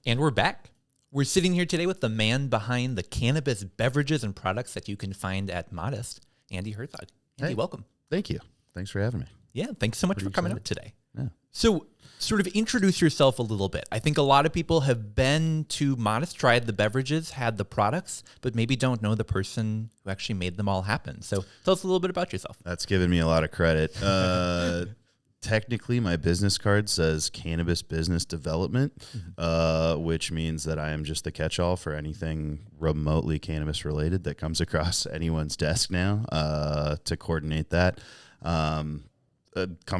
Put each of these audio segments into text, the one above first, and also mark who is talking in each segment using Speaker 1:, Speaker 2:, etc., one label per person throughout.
Speaker 1: And we're back. We're sitting here today with the man behind the cannabis beverages and products that you can find at Modist, Andy Herzog. Andy, welcome.
Speaker 2: Thank you. Thanks for having me.
Speaker 1: Yeah, thanks so much for coming out today.
Speaker 2: Yeah.
Speaker 1: So sort of introduce yourself a little bit. I think a lot of people have been to Modist, tried the beverages, had the products, but maybe don't know the person who actually made them all happen. So tell us a little bit about yourself.
Speaker 2: That's given me a lot of credit. Technically, my business card says Cannabis Business Development, which means that I am just the catch-all for anything remotely cannabis related that comes across anyone's desk now to coordinate that. Come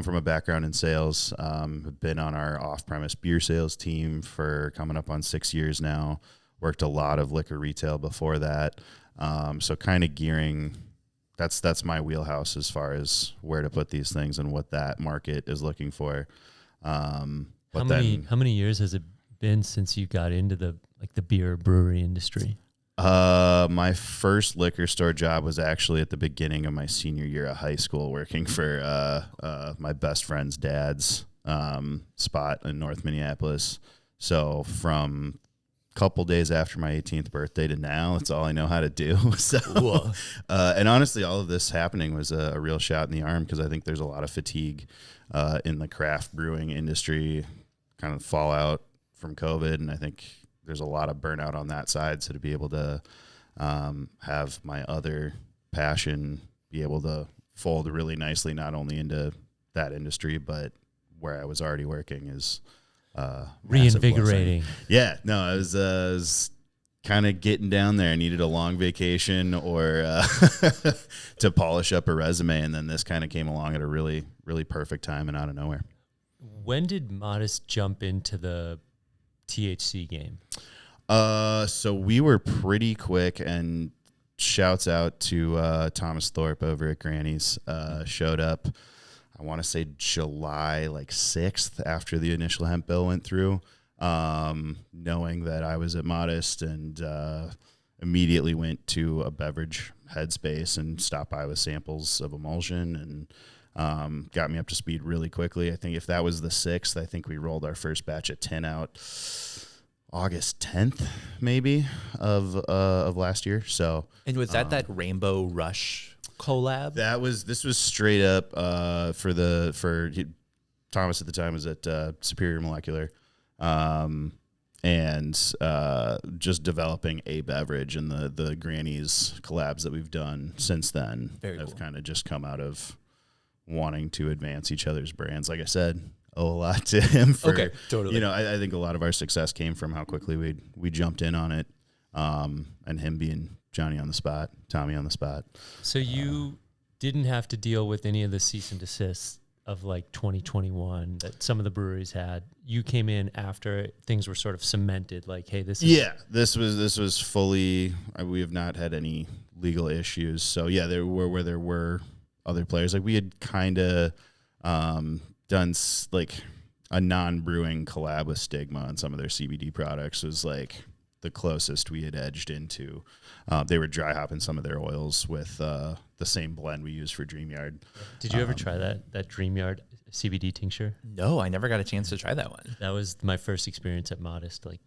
Speaker 2: from a background in sales. Have been on our off-premise beer sales team for coming up on 6 years now. Worked a lot of liquor retail before that. So kind of gearing... That's my wheelhouse as far as where to put these things and what that market is looking for.
Speaker 3: How many years has it been since you got into the beer brewery industry?
Speaker 2: My first liquor store job was actually at the beginning of my senior year of high school, working for my best friend's dad's spot in North Minneapolis. So from couple days after my 18th birthday to now, it's all I know how to do. So, and honestly, all of this happening was a real shot in the arm, because I think there's a lot of fatigue in the craft brewing industry, kind of fallout from COVID, and I think there's a lot of burnout on that side. So to be able to have my other passion be able to fold really nicely, not only into that industry, but where I was already working is
Speaker 3: reinvigorating.
Speaker 2: Yeah, no, I was kind of getting down there. I needed a long vacation or to polish up a resume, and then this kind of came along at a really, really perfect time and out of nowhere.
Speaker 3: When did Modist jump into the THC game?
Speaker 2: So we were pretty quick, and shouts out to Thomas Thorpe over at Granny's. Showed up, I want to say July 6th after the initial hemp bill went through, knowing that I was at Modist, and immediately went to a beverage headspace and stopped by with samples of emulsion, and got me up to speed really quickly. I think if that was the 6th, I think we rolled our first batch of 10 out August 10th, maybe, of last year. So,
Speaker 1: and was that Rainbow Rush collab?
Speaker 2: This was straight up for Thomas at the time was at Superior Molecular, and just developing a beverage, and the Granny's collabs that we've done since then have kind of just come out of wanting to advance each other's brands. Like I said, owe a lot to him for,
Speaker 1: totally.
Speaker 2: I think a lot of our success came from how quickly we jumped in on it, and him being Johnny on the spot, Tommy on the spot.
Speaker 3: So you didn't have to deal with any of the cease and desist of 2021 that some of the breweries had. You came in after things were sort of cemented, hey, this is...
Speaker 2: this was fully, we have not had any legal issues. So yeah, there were other players. We had kind of done a non-brewing collab with Stigma on some of their CBD products. Was the closest we had edged into. They were dry hopping some of their oils with the same blend we use for DreamYard.
Speaker 3: Did you ever try that DreamYard CBD tincture?
Speaker 1: No, I never got a chance to try that one.
Speaker 3: That was my first experience at Modist. It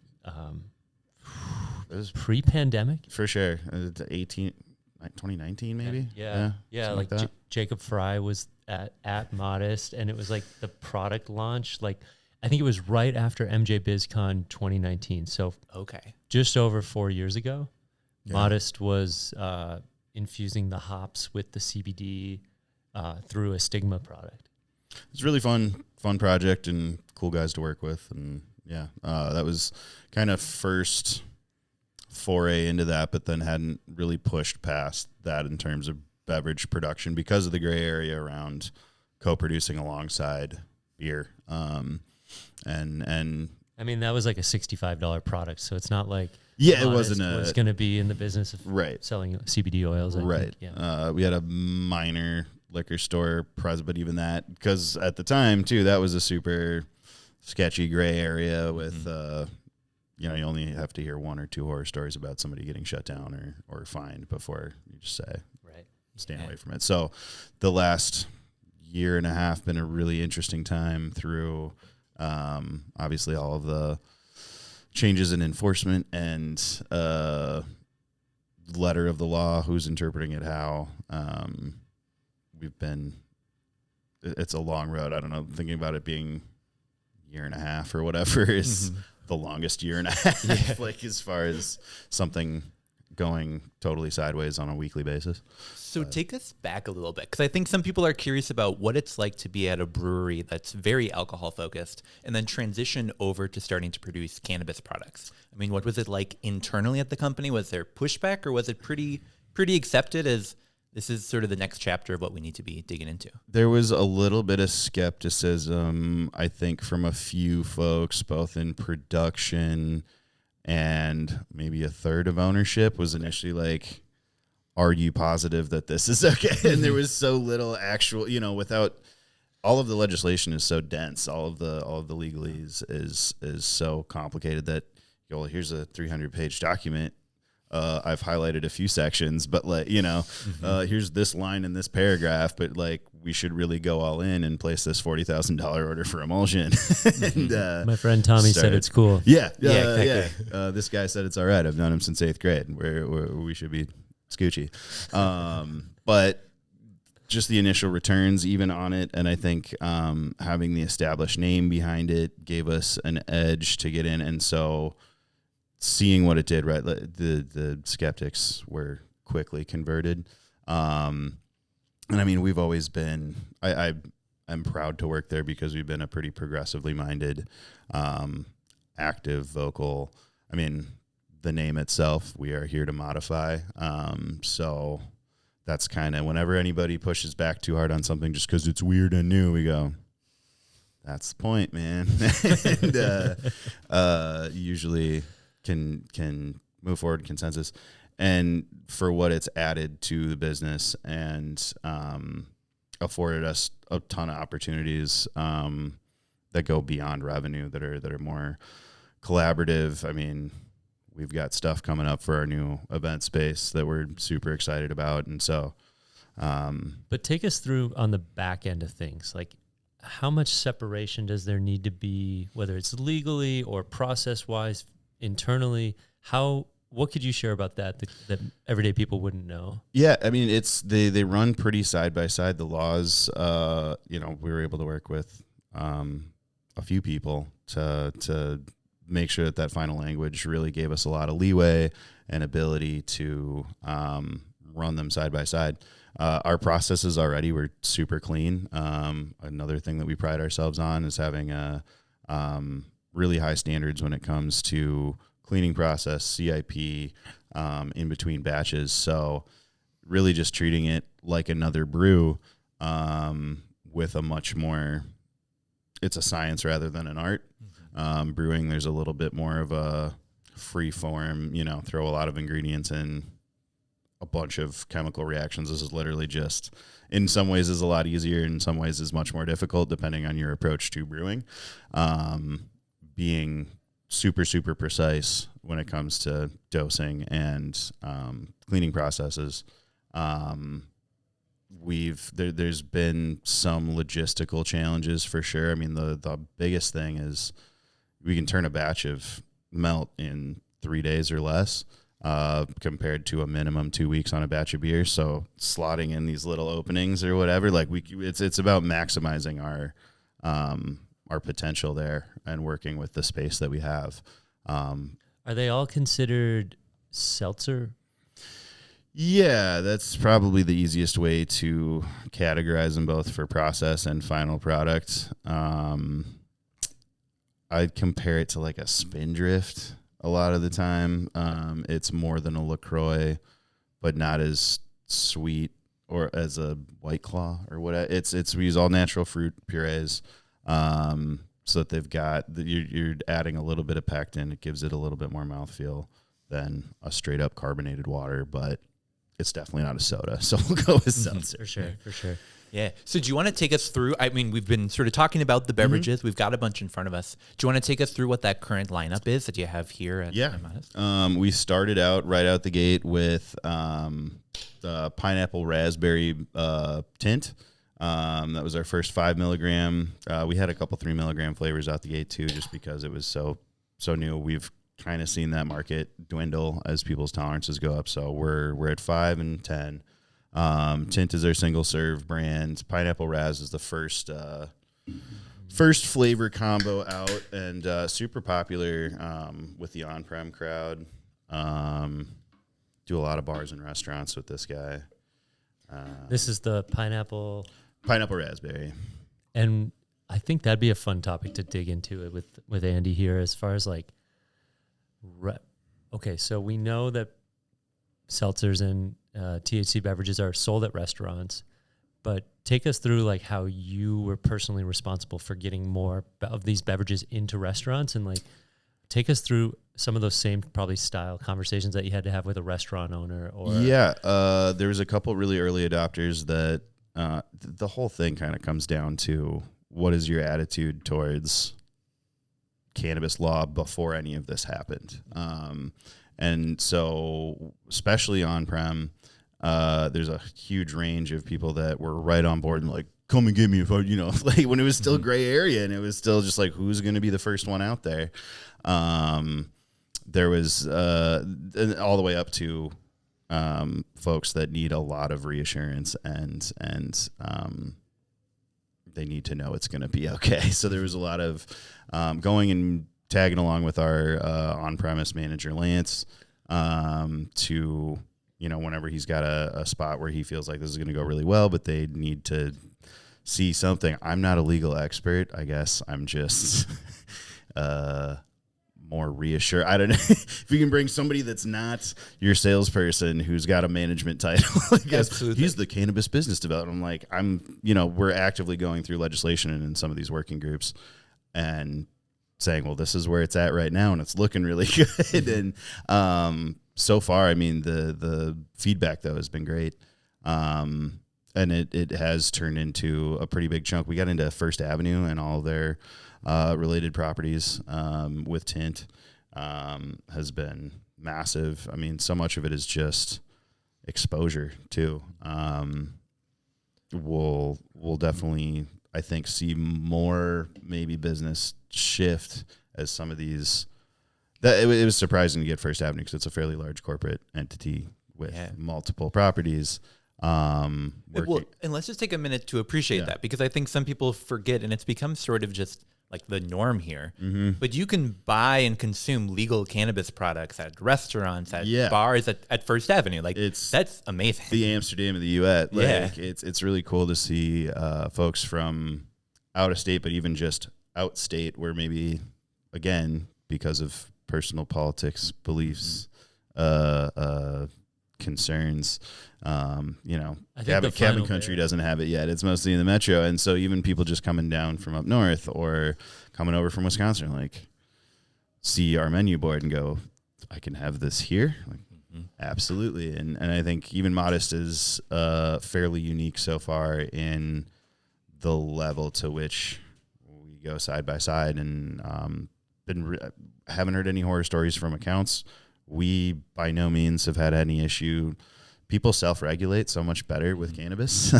Speaker 3: was pre-pandemic
Speaker 2: for sure. 2019 maybe.
Speaker 3: Yeah. Jacob Fry was at Modist, and it was the product launch. I think it was right after MJ BizCon 2019. So just over 4 years ago, Modist was infusing the hops with the CBD through a Stigma product.
Speaker 2: It's a really fun project and cool guys to work with. And that was kind of first foray into that, but then hadn't really pushed past that in terms of beverage production because of the gray area around co-producing alongside beer. And
Speaker 3: I mean, that was a $65 product, so it's not like
Speaker 2: it wasn't
Speaker 3: was going to be in the business of selling CBD oils. I think.
Speaker 2: We had a minor liquor store present, but even that, because at the time too, that was a super sketchy gray area with you only have to hear one or two horror stories about somebody getting shut down or fined before you just say stand away from it. So the last year and a half been a really interesting time through obviously all of the changes in enforcement and letter of the law, who's interpreting it how. It's a long road. I don't know, thinking about it being a year and a half or whatever is the longest year and a half, like as far as something going totally sideways on a weekly basis.
Speaker 1: So take us back a little bit, because I think some people are curious about what it's like to be at a brewery that's very alcohol focused and then transition over to starting to produce cannabis products. I mean, what was it like internally at the company? Was there pushback, or was it pretty accepted as this is sort of the next chapter of what we need to be digging into?
Speaker 2: There was a little bit of skepticism, I think, from a few folks, both in production and maybe a third of ownership was initially like, are you positive that this is okay? And there was so little actual, without all of the legislation is so dense, all of the legalese is so complicated that, here's a 300-page document. I've highlighted a few sections, but here's this line in this paragraph, but we should really go all in and place this $40,000 order for emulsion. And,
Speaker 3: my friend Tommy said it's cool.
Speaker 2: Yeah. This guy said it's all right. I've known him since 8th grade. We should be Scoochie. But just the initial returns even on it. And I think having the established name behind it gave us an edge to get in. And so seeing what it did, right, the skeptics were quickly converted. And I mean, we've always been, I'm proud to work there because we've been a pretty progressively minded, active, vocal. I mean, the name itself, we are here to modify. So that's kind of whenever anybody pushes back too hard on something just because it's weird and new, we go, that's the point, man. And usually can move forward consensus. And for what it's added to the business and afforded us a ton of opportunities that go beyond revenue, that are more collaborative. I mean, we've got stuff coming up for our new event space that we're super excited about. And so,
Speaker 3: but take us through on the back end of things. Like, how much separation does there need to be, whether it's legally or process wise, internally? What could you share about that everyday people wouldn't know?
Speaker 2: Yeah, I mean, they run pretty side by side. The laws, we were able to work with a few people to make sure that final language really gave us a lot of leeway and ability to run them side by side. Our processes already were super clean. Another thing that we pride ourselves on is having really high standards when it comes to cleaning process, CIP, in between batches. So really just treating it like another brew with a much more, it's a science rather than an art. Brewing, there's a little bit more of a free form, throw a lot of ingredients in, a bunch of chemical reactions. This is literally just, in some ways is a lot easier, in some ways is much more difficult depending on your approach to brewing. Being super, super precise when it comes to dosing and cleaning processes. There's been some logistical challenges for sure. I mean, the biggest thing is we can turn a batch of melt in 3 days or less, compared to a minimum 2 weeks on a batch of beer. So slotting in these little openings or whatever, it's about maximizing our potential there and working with the space that we have.
Speaker 3: Are they all considered seltzer?
Speaker 2: Yeah, that's probably the easiest way to categorize them both for process and final product. I'd compare it to like a Spindrift a lot of the time. It's more than a LaCroix, but not as sweet or as a White Claw or what. We use all natural fruit purees. So that they've got, you're adding a little bit of pectin. It gives it a little bit more mouthfeel than a straight up carbonated water, but it's definitely not a soda. So we'll go with seltzer.
Speaker 3: For sure.
Speaker 1: Yeah. So do you want to take us through, I mean, we've been sort of talking about the beverages. We've got a bunch in front of us. Do you want to take us through what that current lineup is that you have here at Modist?
Speaker 2: We started out right out the gate with the pineapple raspberry tint. That was our first 5 milligram. We had a couple 3 milligram flavors out the gate too, just because it was so new. We've kind of seen that market dwindle as people's tolerances go up. So we're at 5 and 10. Tint is our single serve brand. Pineapple Raz is the first flavor combo out, and super popular with the on-prem crowd. Do a lot of bars and restaurants with this guy.
Speaker 3: This is the pineapple
Speaker 2: raspberry.
Speaker 3: And I think that'd be a fun topic to dig into it with Andy here, as far as like, okay, so we know that seltzers and THC beverages are sold at restaurants, but take us through like how you were personally responsible for getting more of these beverages into restaurants, and like take us through some of those same probably style conversations that you had to have with a restaurant owner. Or
Speaker 2: there was a couple really early adopters that the whole thing kind of comes down to what is your attitude towards cannabis law before any of this happened. And so especially on-prem, there's a huge range of people that were right on board and like, come and get me if I, like when it was still gray area and it was still just like, who's going to be the first one out there? There was all the way up to folks that need a lot of reassurance and they need to know it's going to be okay. So there was a lot of going and tagging along with our on-premise manager, Lance, to, whenever he's got a spot where he feels like this is going to go really well, but they need to see something. I'm not a legal expert. I guess I'm just more reassured. I don't know if you can bring somebody that's not your salesperson who's got a management title. I guess he's the cannabis business development. We're actively going through legislation and in some of these working groups and saying, well, this is where it's at right now and it's looking really good. And so far, I mean, the feedback though has been great. And it has turned into a pretty big chunk. We got into First Avenue and all their related properties with Tint has been massive. I mean, so much of it is just exposure too. We'll definitely, I think, see more maybe business shift as some of these. It was surprising to get First Avenue because it's a fairly large corporate entity with multiple properties.
Speaker 1: And let's just take a minute to appreciate that, because I think some people forget, and it's become sort of just like the norm here. Mm-hmm. But you can buy and consume legal cannabis products at restaurants, at bars, at First Avenue. Like that's amazing.
Speaker 2: The Amsterdam of the U.S. It's really cool to see folks from out of state, but even just out state, where maybe again because of personal politics, beliefs, concerns. Cabin Country doesn't have it yet. It's mostly in the metro. And so even people just coming down from up north or coming over from Wisconsin, like see our menu board and go, I can have this here. Like, absolutely. And I think even Modist is fairly unique so far in the level to which we go side by side, and haven't heard any horror stories from accounts. We by no means have had any issue. People self-regulate so much better with cannabis.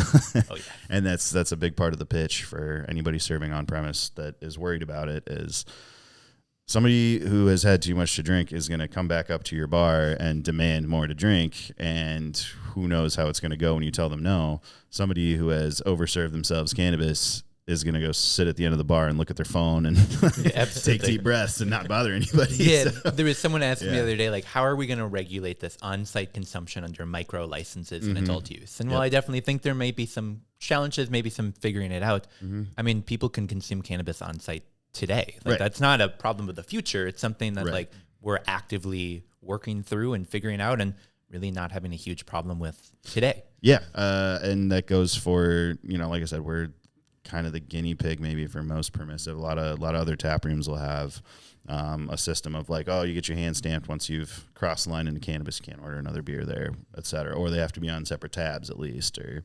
Speaker 2: And that's a big part of the pitch for anybody serving on premise that is worried about it. Is somebody who has had too much to drink is going to come back up to your bar and demand more to drink, and who knows how it's going to go when you tell them no. Somebody who has overserved themselves cannabis is going to go sit at the end of the bar and look at their phone and take deep breaths and not bother anybody.
Speaker 1: Yeah, so. There was someone asking me the other day, like, how are we going to regulate this on-site consumption under micro licenses and adult use? And while I definitely think there may be some challenges, maybe some figuring it out, I mean, people can consume cannabis on-site today. Like, that's not a problem of the future. It's something that like we're actively working through and figuring out and really not having a huge problem with today.
Speaker 2: Yeah, and that goes for, like I said, we're kind of the guinea pig maybe for most permissive. A lot of other tap rooms will have a system of like, oh, you get your hand stamped once you've crossed the line into cannabis, you can't order another beer there, et cetera. Or they have to be on separate tabs at least, or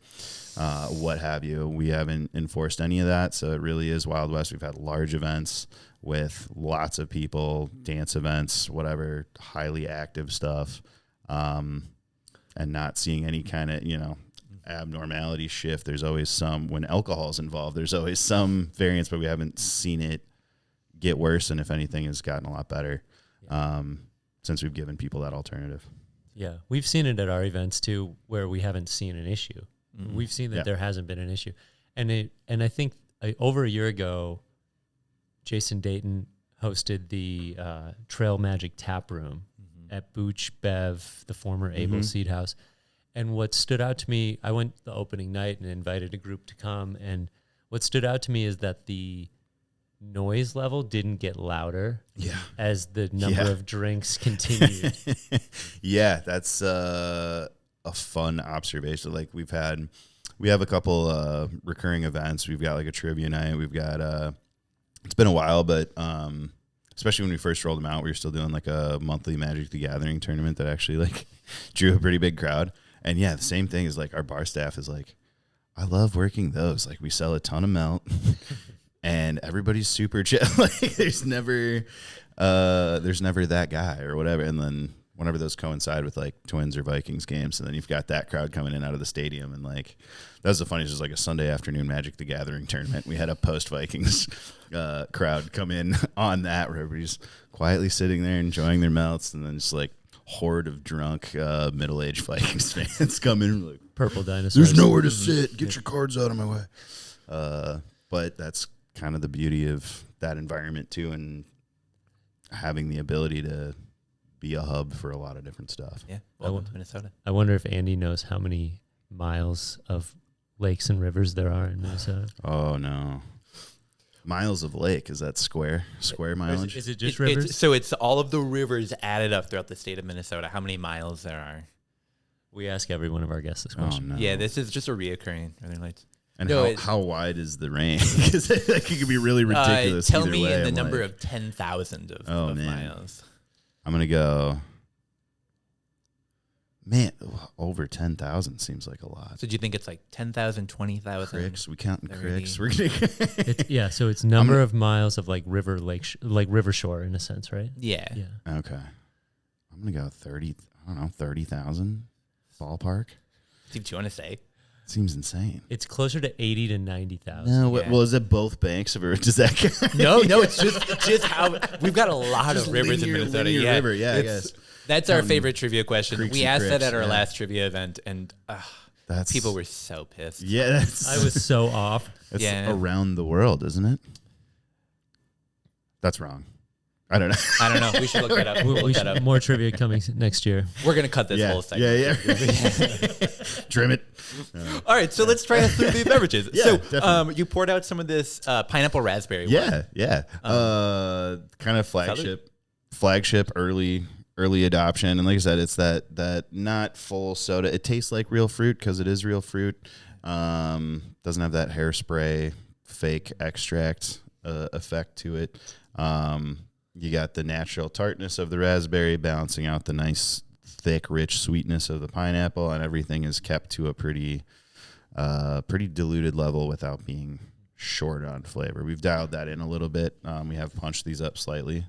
Speaker 2: what have you. We haven't enforced any of that, so it really is Wild West. We've had large events with lots of people, dance events, whatever, highly active stuff, and not seeing any kind of, abnormality shift. There's always some, when alcohol is involved, there's always some variance, but we haven't seen it get worse, and if anything has gotten a lot better. since we've given people that alternative.
Speaker 3: Yeah, we've seen it at our events too, where we haven't seen an issue. Mm-hmm. We've seen that there hasn't been an issue, and I think over a year ago, Jason Dayton hosted the Trail Magic Tap Room at Booch Bev, the former Able Seed House. And what stood out to me, I went the opening night and invited a group to come. And what stood out to me is that the noise level didn't get louder as the number of drinks continued.
Speaker 2: Yeah, that's a fun observation. Like we have a couple recurring events. We've got like a trivia night. We've got it's been a while, but especially when we first rolled them out, we were still doing like a monthly Magic the Gathering tournament that actually like drew a pretty big crowd. And yeah, the same thing is like our bar staff is like, I love working those. Like we sell a ton of melt and everybody's super chill. Like there's never that guy or whatever. And then whenever those coincide with like Twins or Vikings games, and then you've got that crowd coming in out of the stadium. And like, that was the funniest, just like a Sunday afternoon Magic the Gathering tournament. We had a post Vikings crowd come in on that where everybody's quietly sitting there enjoying their melts, and then just like horde of drunk middle-aged Vikings fans come in like,
Speaker 3: purple dinosaurs.
Speaker 2: There's nowhere to sit. Get your cards out of my way. But that's kind of the beauty of that environment too, and having the ability to be a hub for a lot of different stuff.
Speaker 1: Yeah, welcome to Minnesota.
Speaker 3: I wonder if Andy knows how many miles of lakes and rivers there are in Minnesota.
Speaker 2: Oh no. Miles of lake, is that square mileage?
Speaker 3: Is it just rivers?
Speaker 1: So it's all of the rivers added up throughout the state of Minnesota, how many miles there are.
Speaker 3: We ask every one of our guests this question.
Speaker 2: Oh, no.
Speaker 1: Yeah, this is just a reoccurring Northern Lights.
Speaker 2: And how wide is the range? Because it could be really ridiculous.
Speaker 1: Tell
Speaker 2: either
Speaker 1: me
Speaker 2: way.
Speaker 1: the
Speaker 2: I'm
Speaker 1: number
Speaker 2: like,
Speaker 1: of 10,000 of
Speaker 2: man.
Speaker 1: miles.
Speaker 2: I'm going to go, man, over 10,000 seems like a lot.
Speaker 1: So do you think it's like 10,000, 20,000?
Speaker 2: Cricks, we counting
Speaker 1: 30.
Speaker 2: cricks. We're gonna
Speaker 3: So it's number of miles of like river, lake, like river shore in a sense, right?
Speaker 1: Yeah.
Speaker 2: Okay. I'm going to go 30,000 ballpark.
Speaker 1: See what you want to say.
Speaker 2: Seems insane.
Speaker 3: It's closer to 80 to 90,000.
Speaker 2: No, well, is it both banks or does that count?
Speaker 1: No, it's just how we've got a lot of rivers in Minnesota.
Speaker 2: Linear river, I guess.
Speaker 1: That's our favorite trivia question. We asked that at our
Speaker 2: yeah.
Speaker 1: last trivia event, and people were so pissed.
Speaker 2: Yeah,
Speaker 3: I was so off.
Speaker 2: That's around the world, isn't it? That's wrong. I don't know.
Speaker 1: We should look that up. We'll look that up.
Speaker 3: More trivia coming next year.
Speaker 1: We're going to cut this whole segment.
Speaker 2: Yeah. Trim it.
Speaker 1: All right, so let's try us through the beverages.
Speaker 2: Yeah,
Speaker 1: so
Speaker 2: definitely.
Speaker 1: you poured out some of this pineapple raspberry
Speaker 2: Yeah.
Speaker 1: wine.
Speaker 2: Kind of flagship early adoption. And like I said, it's that not full soda. It tastes like real fruit because it is real fruit. Doesn't have that hairspray fake extract effect to it. You got the natural tartness of the raspberry balancing out the nice, thick, rich sweetness of the pineapple, and everything is kept to a pretty diluted level without being short on flavor. We've dialed that in a little bit. We have punched these up slightly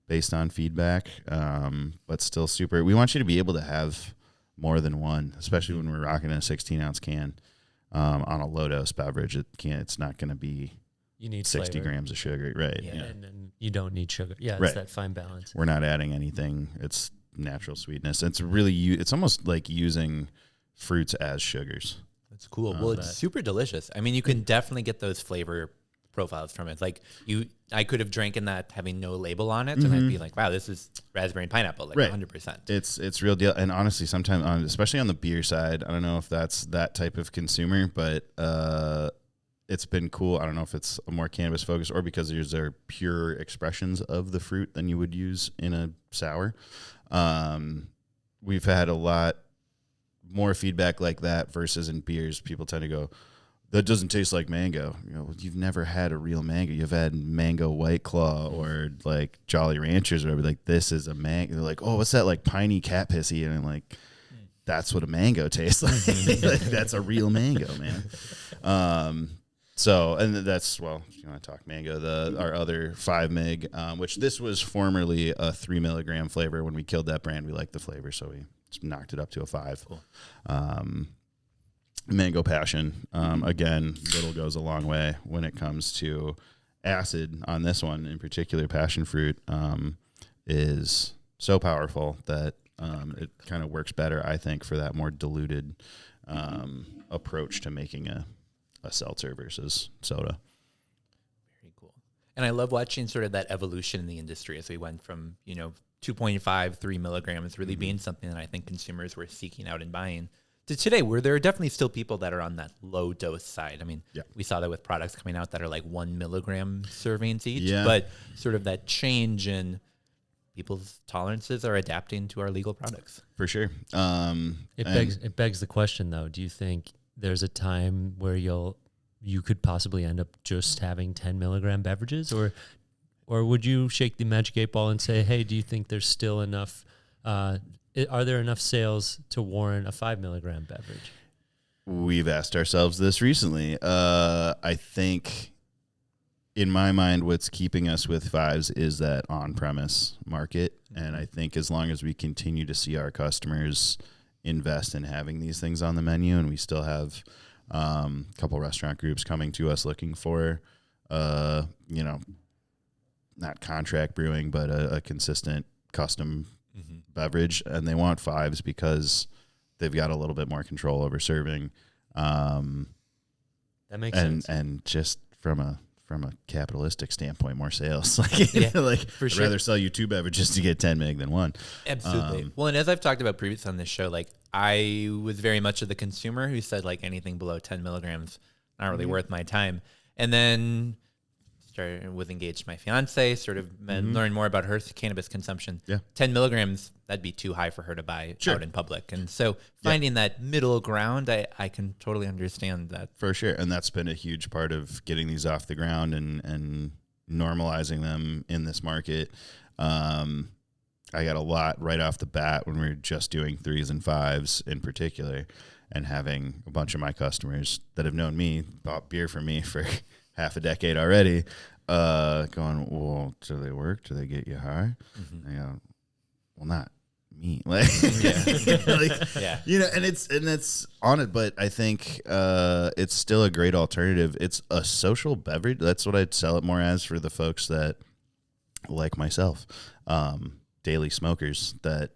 Speaker 2: based on feedback, but still super. We want you to be able to have more than one, especially when we're rocking a 16-ounce can on a low-dose beverage. It's not going to be
Speaker 3: you need
Speaker 2: 60
Speaker 3: flavor.
Speaker 2: grams of sugar, right?
Speaker 3: Yeah. And then you don't need sugar. Yeah, it's
Speaker 2: right.
Speaker 3: that fine balance.
Speaker 2: We're not adding anything. It's natural sweetness. It's really it's almost like using fruits as sugars.
Speaker 1: That's cool. Well, it's super delicious. I mean, you can definitely get those flavor profiles from it. Like I could have drank in that having no label on it, and I'd be like, wow, this is raspberry and pineapple, like
Speaker 2: right.
Speaker 1: 100%.
Speaker 2: It's real deal. And honestly, sometimes, especially on the beer side, I don't know if that's that type of consumer, but it's been cool. I don't know if it's a more cannabis focused or because these are pure expressions of the fruit than you would use in a sour. We've had a lot more feedback like that versus in beers. People tend to go, that doesn't taste like mango. You know, you've never had a real mango. You've had mango White Claw or like Jolly Ranchers or whatever. Like, this is a mango. They're like, oh, what's that, like piney cat pissy? And I'm like, that's what a mango tastes like. Like, that's a real mango, man. So, and that's, well, if you want to talk mango, our other 5 mig, which this was formerly a 3 milligram flavor. When we killed that brand, we liked the flavor, so we just knocked it up to a 5. Cool. Mango Passion, again, little goes a long way when it comes to acid on this one, in particular passion fruit. is so powerful that it kind of works better, I think, for that more diluted approach to making a seltzer versus soda.
Speaker 1: Very cool. And I love watching sort of that evolution in the industry as we went from, 2.5, 3 milligrams really being something that I think consumers were seeking out and buying to today, where there are definitely still people that are on that low dose side. I mean, we saw that with products coming out that are like 1 milligram servings each, but sort of that change in people's tolerances are adapting to our legal products.
Speaker 2: For sure.
Speaker 3: It begs the question, though. Do you think there's a time where you could possibly end up just having 10 milligram beverages, or would you shake the magic 8 ball and say, hey, do you think there's still enough, are there enough sales to warrant a 5 milligram beverage?
Speaker 2: We've asked ourselves this recently. I think in my mind, what's keeping us with fives is that on-premise market. And I think as long as we continue to see our customers invest in having these things on the menu, and we still have a couple restaurant groups coming to us looking for, not contract brewing, but a consistent custom beverage, and they want fives because they've got a little bit more control over serving.
Speaker 3: That makes sense.
Speaker 2: And just from a capitalistic standpoint, more sales.
Speaker 1: For
Speaker 2: I'd
Speaker 1: sure.
Speaker 2: rather sell you 2 beverages to get 10 meg than 1.
Speaker 1: Absolutely. Well, and as I've talked about previously on this show, I was very much of the consumer who said anything below 10 milligrams, not really worth my time. And then was engaged to my fiance, sort of learned more about her cannabis consumption. 10 milligrams, that'd be too high for her to buy out in public. And so finding that middle ground, I can totally understand that.
Speaker 2: For sure. And that's been a huge part of getting these off the ground and normalizing them in this market. I got a lot right off the bat when we were just doing 3s and 5s in particular, and having a bunch of my customers that have known me, bought beer from me for half a decade already, going, well, do they work? Do they get you high? I go, well, not me. And it's on it, but I think it's still a great alternative. It's a social beverage. That's what I'd sell it more as for the folks that, like myself, daily smokers that,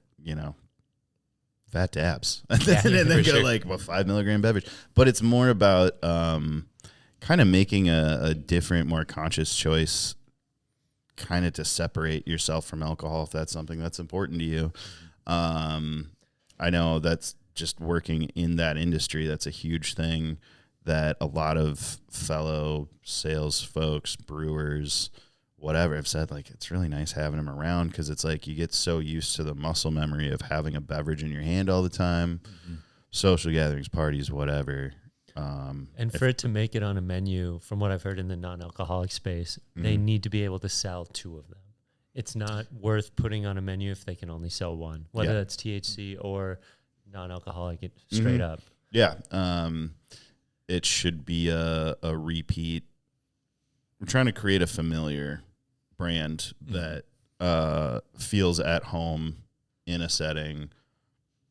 Speaker 2: fat dabs. And then go 5 milligram beverage. But it's more about kind of making a different, more conscious choice, kind of to separate yourself from alcohol if that's something that's important to you. I know that's just working in that industry. That's a huge thing that a lot of fellow sales folks, brewers, whatever, have said, it's really nice having them around, because it's you get so used to the muscle memory of having a beverage in your hand all the time, social gatherings, parties, whatever.
Speaker 3: And for it to make it on a menu, from what I've heard in the non-alcoholic space, they need to be able to sell 2 of them. It's not worth putting on a menu if they can only sell 1, whether that's THC or non-alcoholic, straight up.
Speaker 2: Yeah. It should be a repeat. We're trying to create a familiar brand that feels at home in a setting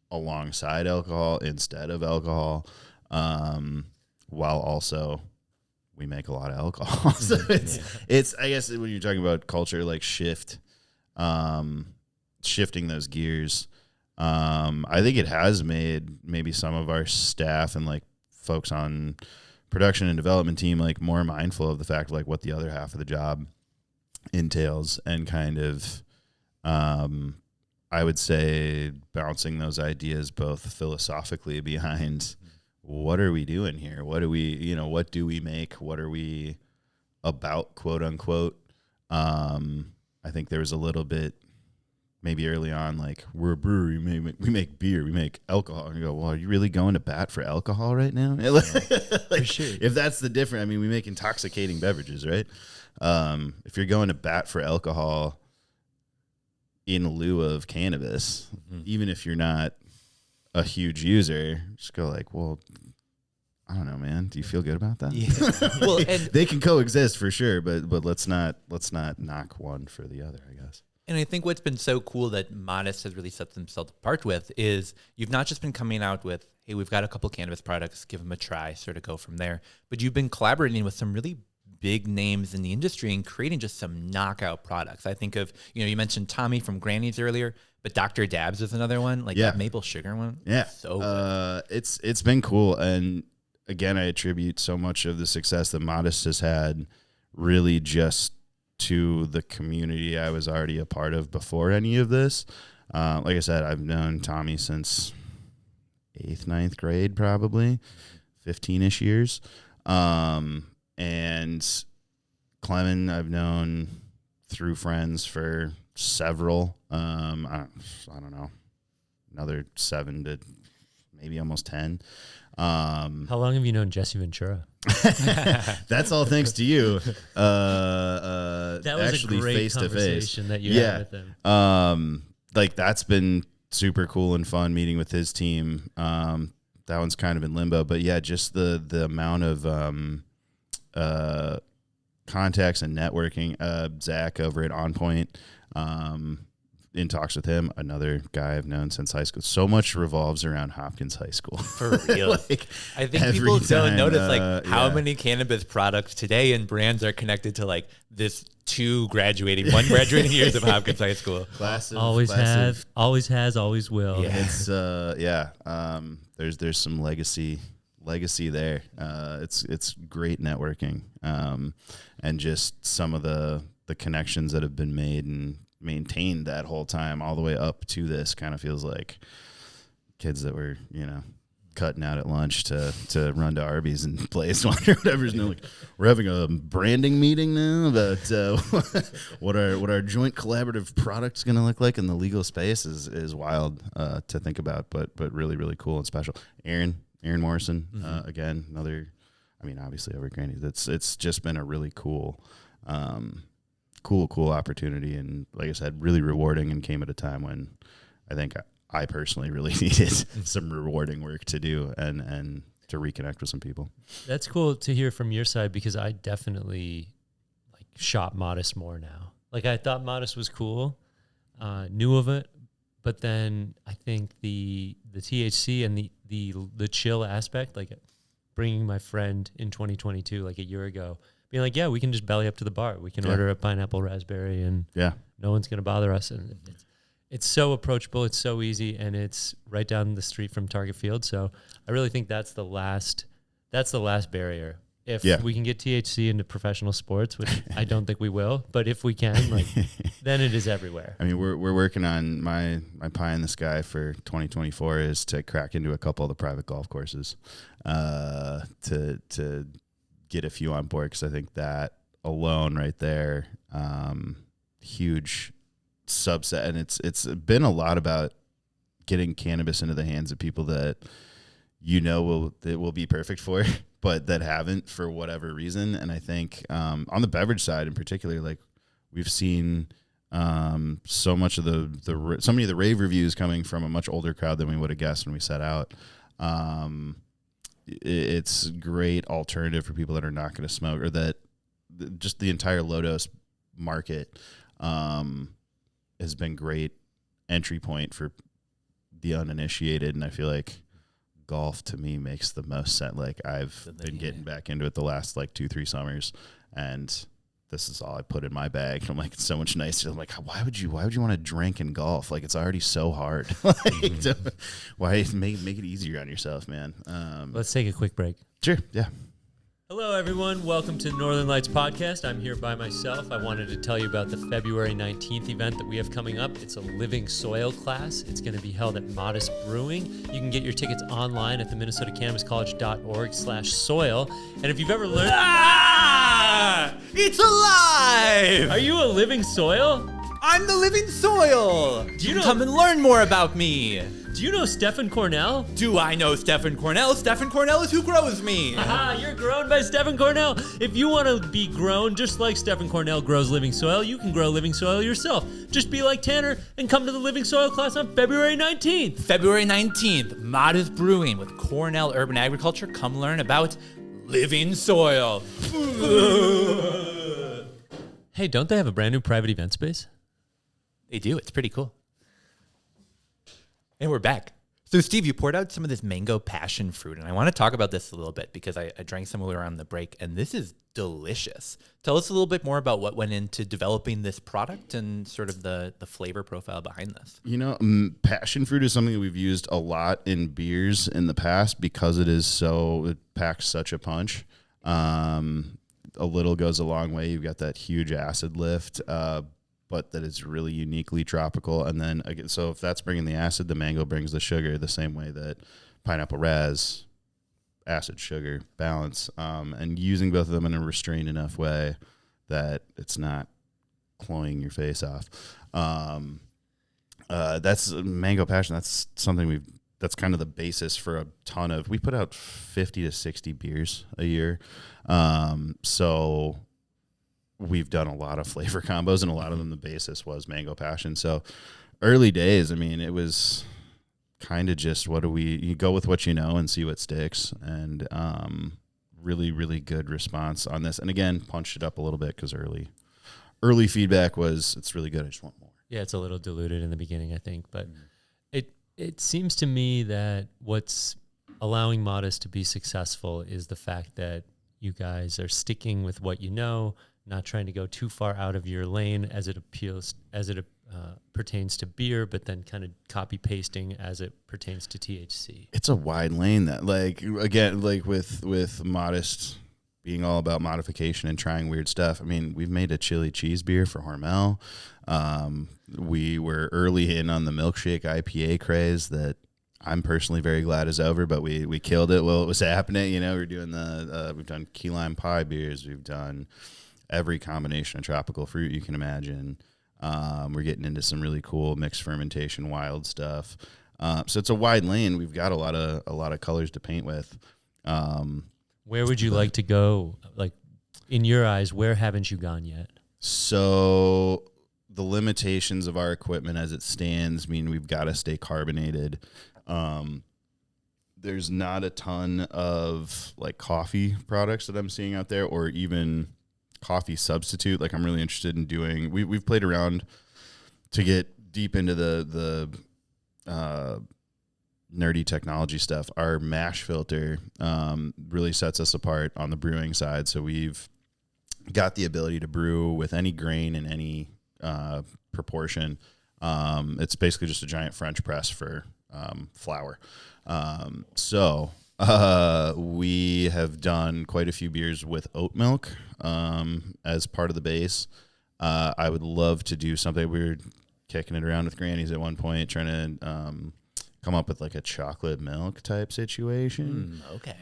Speaker 2: alongside alcohol instead of alcohol. While also we make a lot of alcohol. So it's, I guess when you're talking about culture, shifting those gears, I think it has made maybe some of our staff and folks on production and development team more mindful of the fact of what the other half of the job entails, and kind of, I would say, bouncing those ideas both philosophically behind what are we doing here? What do we, what do we make? What are we about, quote unquote? I think there was a little bit maybe early on, we're a brewery, we make beer, we make alcohol. And you go, well, are you really going to bat for alcohol right now? For sure. If that's the difference, we make intoxicating beverages, right? If you're going to bat for alcohol in lieu of cannabis, even if you're not a huge user, just go well, I don't know, man. Do you feel good about that? Yeah. Well, and they can coexist for sure, but let's not knock one for the other, I guess.
Speaker 1: And I think what's been so cool that Modist has really set themselves apart with is you've not just been coming out with, hey, we've got a couple cannabis products, give them a try, sort of go from there. But you've been collaborating with some really big names in the industry and creating just some knockout products. I think of, you mentioned Tommy from Granny's earlier, but Dr. Dabbs is another one, like that maple sugar one.
Speaker 2: Yeah.
Speaker 1: So good.
Speaker 2: It's been cool. And again, I attribute so much of the success that Modist has had really just to the community I was already a part of before any of this. Like I said, I've known Tommy since 8th, 9th grade, probably 15-ish years. And Clement, I've known through friends for several, I don't know, another 7 to maybe almost 10.
Speaker 3: How long have you known Jesse Ventura?
Speaker 2: That's all thanks to you.
Speaker 3: That was
Speaker 2: actually
Speaker 3: a great
Speaker 2: face
Speaker 3: conversation that you had with him.
Speaker 2: Like that's been super cool and fun meeting with his team. That one's kind of in limbo, but yeah, just the amount of contacts and networking. Zach over at On Point, in talks with him, another guy I've known since high school. So much revolves around Hopkins High School.
Speaker 1: For real. I think people don't notice how many cannabis products today and brands are connected to this one graduating years of Hopkins High School.
Speaker 3: Always has, always will.
Speaker 2: Yeah. It's there's some legacy there. It's great networking. And just some of the connections that have been made and maintained that whole time all the way up to this kind of feels like kids that were, cutting out at lunch to run to Arby's and play a swan or whatever. We're having a branding meeting now about what our joint collaborative product's going to look like in the legal space is wild to think about, but really, really cool and special. Aaron Morrison, again, another, obviously over Granny's. It's just been a really cool opportunity, and like I said, really rewarding, and came at a time when I think I personally really needed some rewarding work to do and to reconnect with some people.
Speaker 3: That's cool to hear from your side, because I definitely shop Modist more now. I thought Modist was cool, knew of it, but then I think the THC and the chill aspect, bringing my friend in 2022, a year ago, being yeah, we can just belly up to the bar. We can order a pineapple raspberry and no one's going to bother us. And it's so approachable. It's so easy. And it's right down the street from Target Field. So I really think that's the last barrier. If we can get THC into professional sports, which I don't think we will, but if we can, then it is everywhere.
Speaker 2: We're working on my pie in the sky for 2024 is to crack into a couple of the private golf courses, to get a few on board, because I think that alone right there, huge subset, and it's been a lot about getting cannabis into the hands of people that it will be perfect for, but that haven't for whatever reason. And I think on the beverage side in particular, we've seen so much of so many of the rave reviews coming from a much older crowd than we would have guessed when we set out. It's a great alternative for people that are not going to smoke, or that just the entire low dose market has been great entry point for the uninitiated. And I feel like golf to me makes the most sense. I've been getting back into it the last 2-3 summers, and this is all I put in my bag. I'm it's so much nicer. I'm why would you want to drink and golf? It's already so hard. Why make it easier on yourself, man?
Speaker 3: Let's take a quick break.
Speaker 2: Sure. Yeah.
Speaker 3: Hello, everyone. Welcome to Northern Lights Podcast. I'm here by myself. I wanted to tell you about the February 19th event that we have coming up. It's a Living Soil class. It's going to be held at Modist Brewing. You can get your tickets online at the minnesotacannabiscollege.org/soil. And if you've ever learned...
Speaker 1: It's alive!
Speaker 3: Are you a living soil?
Speaker 1: I'm the living soil! Come and learn more about me!
Speaker 3: Do you know Stephen Cornell?
Speaker 1: Do I know Stephen Cornell? Stephen Cornell is who grows me!
Speaker 3: Aha, you're grown by Stephen Cornell! If you want to be grown just like Stephen Cornell grows living soil, you can grow living soil yourself. Just be like Tanner and come to the Living Soil class on February 19th.
Speaker 1: February 19th, Modist Brewing with Cornell Urban Agriculture. Come learn about living soil.
Speaker 3: Hey, don't they have a brand new private event space?
Speaker 1: They do. It's pretty cool. And we're back. So, Steve, you poured out some of this mango passion fruit, and I want to talk about this a little bit because I drank some around the break, and this is delicious. Tell us a little bit more about what went into developing this product and sort of the flavor profile behind this.
Speaker 2: You know, passion fruit is something that we've used a lot in beers in the past because it packs such a punch. A little goes a long way. You've got that huge acid lift, but that is really uniquely tropical. And then again, so if that's bringing the acid, the mango brings the sugar, the same way that pineapple raz, acid, sugar, balance, and using both of them in a restrained enough way that it's not cloying your face off. That's mango passion. That's something that's kind of the basis for a ton of, we put out 50 to 60 beers a year. So we've done a lot of flavor combos, and a lot of them, the basis was mango passion. So early days, I mean, it was kind of just, you go with what you know and see what sticks. And really, really good response on this. And again, punched it up a little bit because early feedback was, it's really good. I just want more.
Speaker 3: Yeah, it's a little diluted in the beginning, I think. But it seems to me that what's allowing Modist to be successful is the fact that you guys are sticking with what you know, not trying to go too far out of your lane as it pertains to beer, but then kind of copy pasting as it pertains to THC.
Speaker 2: It's a wide lane that, with Modist being all about modification and trying weird stuff. I mean, we've made a chili cheese beer for Hormel. We were early in on the milkshake IPA craze that I'm personally very glad is over, but we killed it while it was happening. You know, we're doing we've done key lime pie beers. We've done every combination of tropical fruit you can imagine. We're getting into some really cool mixed fermentation, wild stuff. So it's a wide lane. We've got a lot of colors to paint with.
Speaker 3: Where would you like to go? Like, in your eyes, where haven't you gone yet?
Speaker 2: So the limitations of our equipment as it stands mean we've got to stay carbonated. There's not a ton of like coffee products that I'm seeing out there, or even coffee substitute. Like, I'm really interested in doing, we've played around to get deep into the nerdy technology stuff. Our mash filter really sets us apart on the brewing side. So we've got the ability to brew with any grain and any proportion. It's basically just a giant French press for flour. So we have done quite a few beers with oat milk as part of the base. I would love to do something. We were kicking it around with Granny's at one point, trying to come up with like a chocolate milk type situation.
Speaker 1: Okay.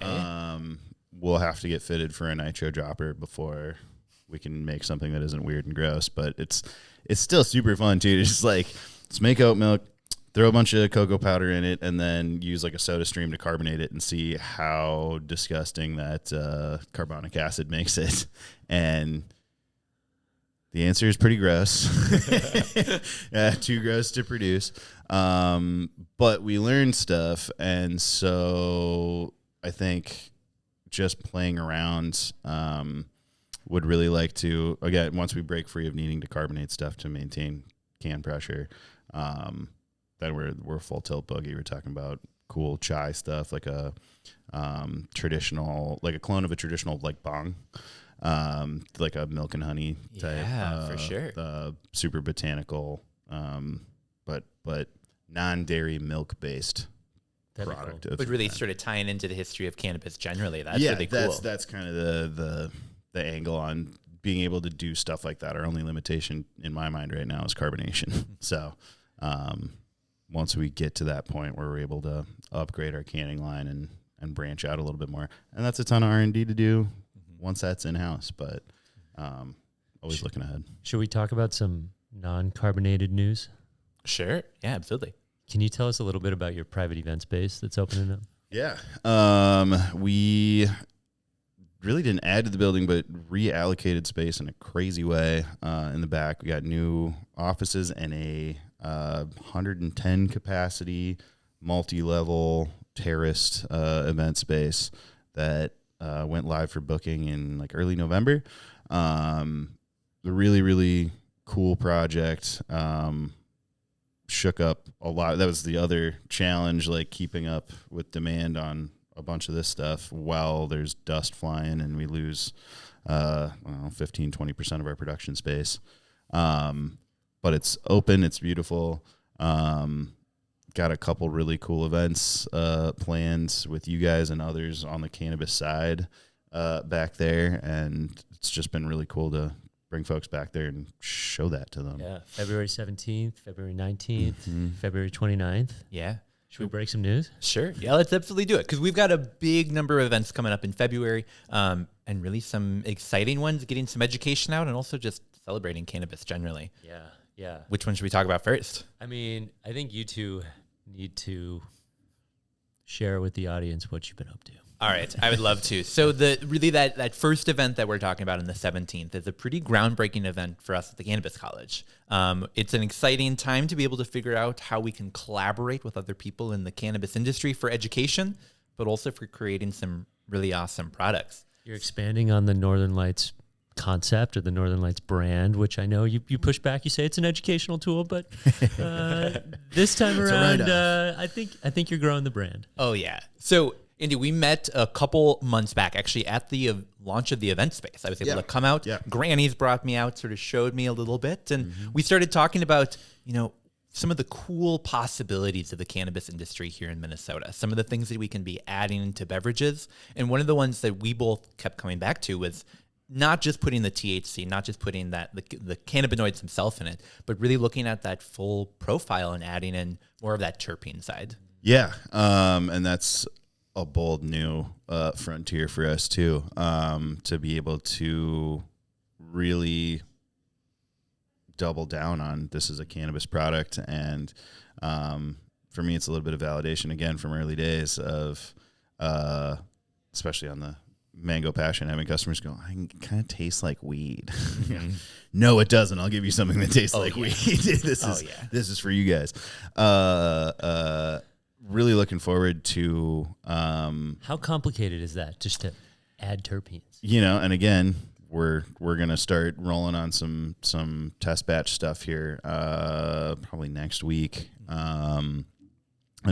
Speaker 2: We'll have to get fitted for a nitro dropper before we can make something that isn't weird and gross, but it's still super fun too. To just like, let's make oat milk, throw a bunch of cocoa powder in it, and then use like a soda stream to carbonate it and see how disgusting that carbonic acid makes it. And the answer is pretty gross. Too gross to produce. But we learned stuff. And so I think just playing around, would really like to, again, once we break free of needing to carbonate stuff to maintain can pressure, then we're full tilt boogie. We're talking about cool chai stuff, like a traditional, like a clone of a traditional like bong, like a milk and honey type.
Speaker 1: Yeah, for sure.
Speaker 2: Super botanical, but non-dairy milk based product.
Speaker 1: Cool. But really sort of tying into the history of cannabis generally. That's really cool.
Speaker 2: That's kind of the angle on being able to do stuff like that. Our only limitation in my mind right now is carbonation. So once we get to that point where we're able to upgrade our canning line and branch out a little bit more, and that's a ton of R&D to do once that's in-house, but always looking ahead. Should
Speaker 3: we talk about some non-carbonated news?
Speaker 1: Sure. Yeah, absolutely.
Speaker 3: Can you tell us a little bit about your private event space that's opening up?
Speaker 2: Yeah. We really didn't add to the building, but reallocated space in a crazy way in the back. We got new offices and a 110 capacity, multi-level terraced event space that went live for booking in like early November. The really, really cool project. shook up a lot. That was the other challenge, like keeping up with demand on a bunch of this stuff while there's dust flying and we lose 15-20% of our production space. But it's open, it's beautiful. Got a couple really cool events planned with you guys and others on the cannabis side back there, and it's just been really cool to bring folks back there and show that to them.
Speaker 3: Yeah, February 17th, February 19th, February 29th.
Speaker 1: Yeah.
Speaker 3: Should we break some news?
Speaker 1: Sure. Yeah, let's absolutely do it, because we've got a big number of events coming up in February, and really some exciting ones, getting some education out and also just celebrating cannabis generally.
Speaker 3: Yeah, yeah.
Speaker 1: Which one should we talk about first?
Speaker 3: I mean, I think you two need to share with the audience what you've been up to.
Speaker 1: All right, I would love to. So that first event that we're talking about on the 17th is a pretty groundbreaking event for us at the Cannabis College. It's an exciting time to be able to figure out how we can collaborate with other people in the cannabis industry for education, but also for creating some really awesome products.
Speaker 3: You're expanding on the Northern Lights concept or the Northern Lights brand, which I know you push back. You say it's an educational tool, but this time around, I think you're growing the brand.
Speaker 1: Oh yeah. So Andy, we met a couple months back, actually at the launch of the event space. I was able to come out. Yeah. Granny's brought me out, sort of showed me a little bit, and we started talking about, some of the cool possibilities of the cannabis industry here in Minnesota, some of the things that we can be adding into beverages. And one of the ones that we both kept coming back to was not just putting the THC, not just putting the cannabinoids themselves in it, but really looking at that full profile and adding in more of that terpene side.
Speaker 2: Yeah, and that's a bold new frontier for us too, to be able to really double down on this is a cannabis product. And for me, it's a little bit of validation again from early days of especially on the mango passion, having customers go, I can kind of taste like weed. No, it doesn't. I'll give you something that tastes like weed. This is for you guys. Really looking forward to
Speaker 3: how complicated is that just to add terpenes?
Speaker 2: And again, we're gonna start rolling on some test batch stuff here probably next week and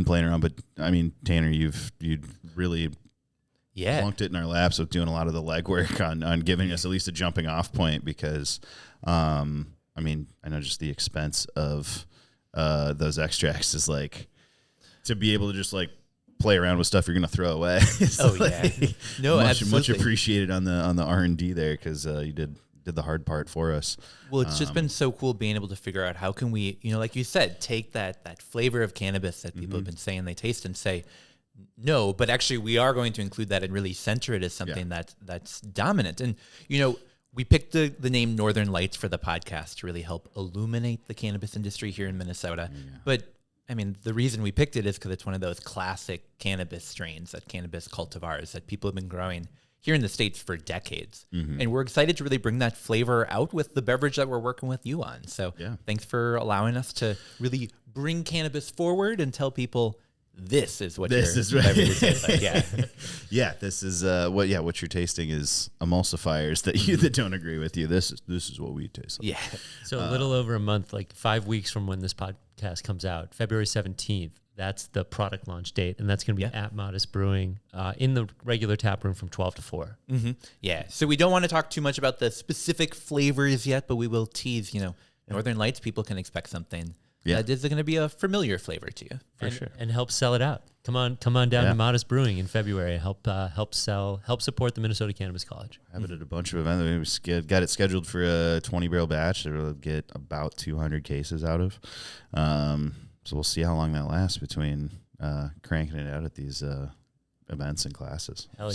Speaker 2: playing around. But I mean, Tanner, you'd really plunked it in our laps with doing a lot of the legwork on giving us at least a jumping off point, because I mean, I know just the expense of those extracts is like, to be able to just like play around with stuff you're going to throw away. No, absolutely. Much appreciated on the R&D there, because you did the hard part for us.
Speaker 1: Well, it's just been so cool being able to figure out how can we, like you said, take that flavor of cannabis that people have been saying they taste and say, no, but actually we are going to include that and really center it as something that's dominant. And, we picked the name Northern Lights for the podcast to really help illuminate the cannabis industry here in Minnesota. Yeah. But I mean, the reason we picked it is because it's one of those classic cannabis strains, that cannabis cultivars that people have been growing here in the States for decades. And we're excited to really bring that flavor out with the beverage that we're working with you on. So thanks for allowing us to really bring cannabis forward and tell people this is what
Speaker 2: this is
Speaker 1: beverage tastes like.
Speaker 2: Yeah. This is what you're tasting is emulsifiers that don't agree with you. This is what we taste like.
Speaker 1: Yeah.
Speaker 3: So a little over a month, like 5 weeks from when this podcast comes out, February 17th, that's the product launch date, and that's going to be at Modist Brewing in the regular tap room from 12 to 4.
Speaker 1: Yeah. So we don't want to talk too much about the specific flavors yet, but we will tease, Northern Lights, people can expect something that is going to be a familiar flavor to you, for sure.
Speaker 3: And help sell it out. Come on down to Modist Brewing in February. Help support the Minnesota Cannabis College.
Speaker 2: I have it at a bunch of events. We got it scheduled for a 20-barrel batch that we'll get about 200 cases out of. So we'll see how long that lasts between cranking it out at these events and classes.
Speaker 3: Hell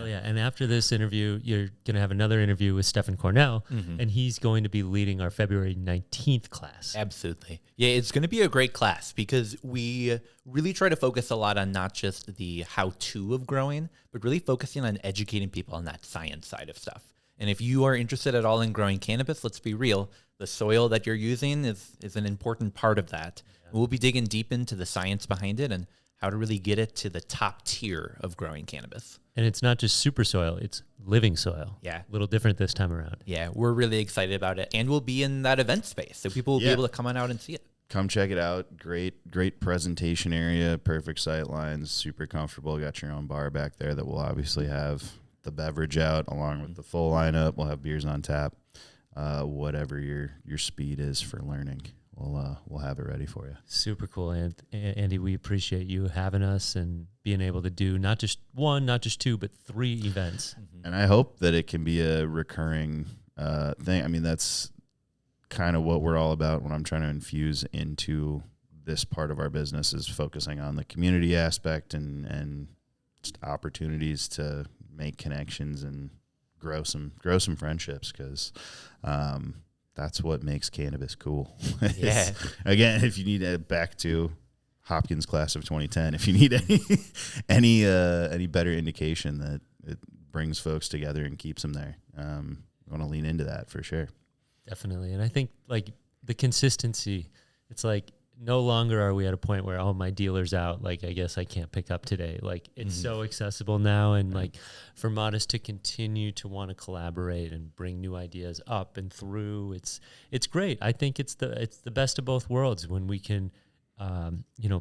Speaker 3: yeah. And after this interview, you're going to have another interview with Stephen Cornell, and he's going to be leading our February 19th class.
Speaker 1: Absolutely. Yeah, it's going to be a great class because we really try to focus a lot on not just the how-to of growing, but really focusing on educating people on that science side of stuff. And if you are interested at all in growing cannabis, let's be real, the soil that you're using is an important part of that. Yeah. We'll be digging deep into the science behind it and how to really get it to the top tier of growing cannabis.
Speaker 3: And it's not just super soil, it's living soil.
Speaker 1: Yeah.
Speaker 3: A little different this time around.
Speaker 1: Yeah, we're really excited about it. And we'll be in that event space, so people will be able to come on out and see it.
Speaker 2: come check it out. Great presentation area, perfect sight lines, super comfortable. Got your own bar back there that will obviously have the beverage out along with the full lineup. We'll have beers on tap. Whatever your speed is for learning, we'll have it ready for you.
Speaker 3: Super cool, Andy. We appreciate you having us and being able to do not just one, not just two, but 3 events.
Speaker 2: And I hope that it can be a recurring thing. I mean, that's kind of what we're all about when I'm trying to infuse into this part of our business, is focusing on the community aspect and just opportunities to make connections and grow some friendships, because that's what makes cannabis cool.
Speaker 1: Yeah.
Speaker 2: Again, if you need back to Hopkins class of 2010, if you need any better indication that it brings folks together and keeps them there, I want to lean into that for sure.
Speaker 3: Definitely. And I think like the consistency, it's like no longer are we at a point where, oh, my dealer's out, like I guess I can't pick up today. Like it's so accessible now, and like for Modist to continue to want to collaborate and bring new ideas up and through, it's great. I think it's the best of both worlds when we can